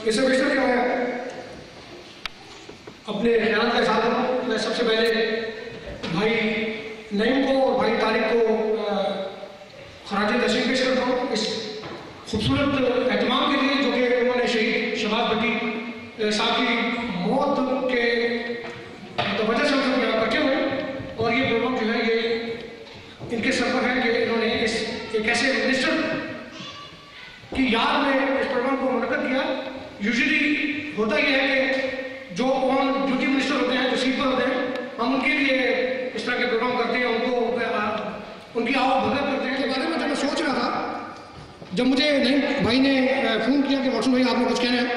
इस सेमेस्टर के मैं अपने ख्याल के साथ हूँ। मैं सबसे पहले भाई नईम को और भाई तारिक को खराज तहसीन पेश करता हूँ इस खूबसूरत एहतमाम के लिए जो कि उन्होंने शहीद शहबाज भट्टी साहब की मौत के वजह से हम सब यहाँ इकट्ठे हुए। और ये प्रोग्राम जो है ये इनके सर पर है कि इन्होंने एक ऐसे मिनिस्टर की याद में इस प्रोग्राम को मुनक़द किया। यूजुअली होता यह है कि जो ऑन ड्यूटी मिनिस्टर होते हैं, जो सीट पर होते हैं, हम उनके लिए इस तरह के प्रोग्राम करते हैं, उनको उनकी आओ भगत करते हैं। के बारे में जब मैं सोच रहा था, जब मुझे नईम भाई ने फ़ोन किया कि वाटसन भाई आपने कुछ कहना है,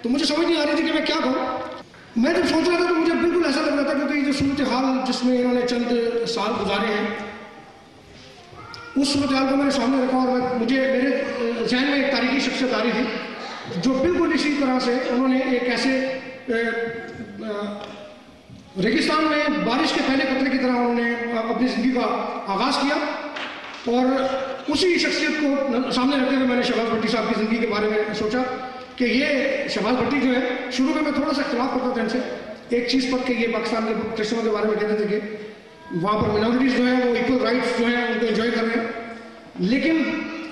तो मुझे समझ नहीं आ रही थी कि मैं क्या कहूँ। मैं जब सोच रहा था तो मुझे बिल्कुल ऐसा लग रहा था क्योंकि जो सूरत हाल जिसमें इन्होंने चंद साल गुजारे हैं, उस सूरत हाल को मेरे सामने रखा और मुझे मेरे जहन में एक तारीखी शख्सियत आ रही थी जो बिल्कुल इसी तरह से उन्होंने एक ऐसे रेगिस्तान में बारिश के पहले कतरे की तरह उन्होंने अपनी ज़िंदगी का आगाज़ किया। और उसी शख्सियत को सामने रखते हुए मैंने शहबाज भट्टी साहब की ज़िंदगी के बारे में सोचा कि ये शहबाज भट्टी जो है, शुरू में मैं थोड़ा सा इख्तिलाफ करता था इनसे एक चीज़ पर कि ये पाकिस्तान के क्रिश्चियनों के बारे में कहते थे कि वहाँ पर मिनॉरिटीज़ जो हैं वो इक्वल राइट्स जो हैं उनको एंजॉय कर रहे हैं। लेकिन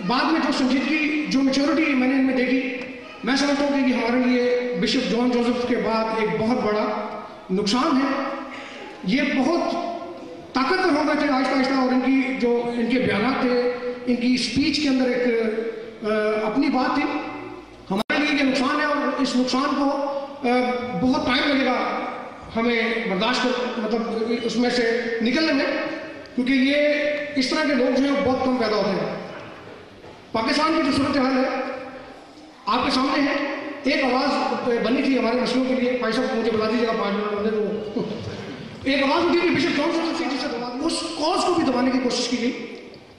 बाद में जो संजीदगी, जो मैच्योरिटी मैंने इनमें देखी, मैं समझता हूँ कि ये हमारे लिए बिशप जॉन जोसेफ के बाद एक बहुत बड़ा नुकसान है। ये बहुत ताकतवर हो गए थे आहिस्ता आहिस्ता और इनकी जो इनके बयान थे, इनकी स्पीच के अंदर एक अपनी बात थी। हमारे लिए ये नुकसान है और इस नुकसान को बहुत टाइम लगेगा हमें बर्दाश्त कर मतलब उसमें से निकलने में, क्योंकि ये इस तरह के लोग जो हैं बहुत कम पैदा होते हैं। पाकिस्तान की जो सूरत हाल है आपके सामने है। एक आवाज़ बनी थी हमारे मसलों के लिए, भाई साहब मुझे बता दीजिएगा 5 मिनट बंदे को एक आवाज़ उठी थी बिशप जॉन जोसेफ से, जिसे उस कॉज को भी दबाने की कोशिश की गई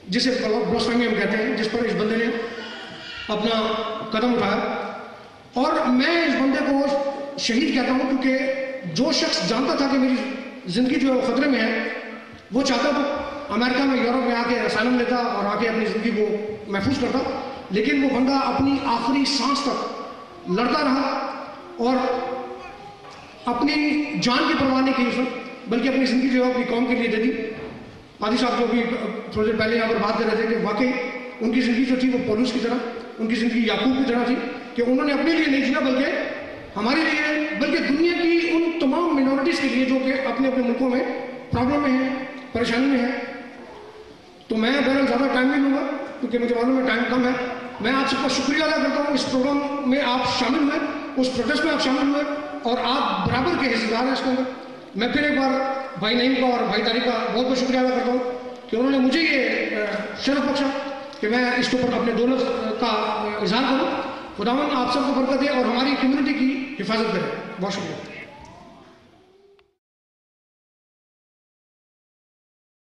जिसे ब्लास्फेमी हम कहते हैं, जिस पर इस बंदे ने अपना कदम उठाया। और मैं इस बंदे को शहीद कहता हूँ क्योंकि जो शख्स जानता था कि मेरी ज़िंदगी जो है खतरे में है, वो चाहता था अमेरिका में, यूरोप में आके असाइलम लेता और आके अपनी ज़िंदगी को महफूज करता। लेकिन वो बंदा अपनी आखिरी सांस तक लड़ता रहा और अपनी जान की परवाह नहीं की उसने, बल्कि अपनी ज़िंदगी जो है अपनी कौम के लिए दे दी। आदि साहब जो भी थोड़ी देर पहले यहाँ पर बात कर रहे थे कि वाकई उनकी ज़िंदगी जो थी वो पौलुस की तरह, उनकी ज़िंदगी याकूब की तरह थी कि उन्होंने अपने लिए नहीं जिया बल्कि हमारे लिए, बल्कि दुनिया की उन तमाम मिनॉरिटीज़ के लिए जो कि अपने अपने मुल्कों में प्रॉब्लम में हैं, परेशानी में हैं। तो मैं बहरहाल ज़्यादा टाइम नहीं लूँगा क्योंकि मुझे मालूम है टाइम कम है। मैं आप सबका शुक्रिया अदा करता हूँ, इस प्रोग्राम में आप शामिल हुए, उस प्रोटेस्ट में आप शामिल हुए और आप बराबर के हिस्सेदार हैं इसके अंदर। मैं फिर एक बार भाई नईम का और भाई तारिक का बहुत बहुत शुक्रिया अदा करता हूँ कि उन्होंने मुझे ये शरफ बख्शा कि मैं इसके ऊपर अपने दौलत का इजहार करूँ। खुदावन आप सबको बरकत दे और हमारी कम्युनिटी की हिफाजत करें। बहुत शुक्रिया।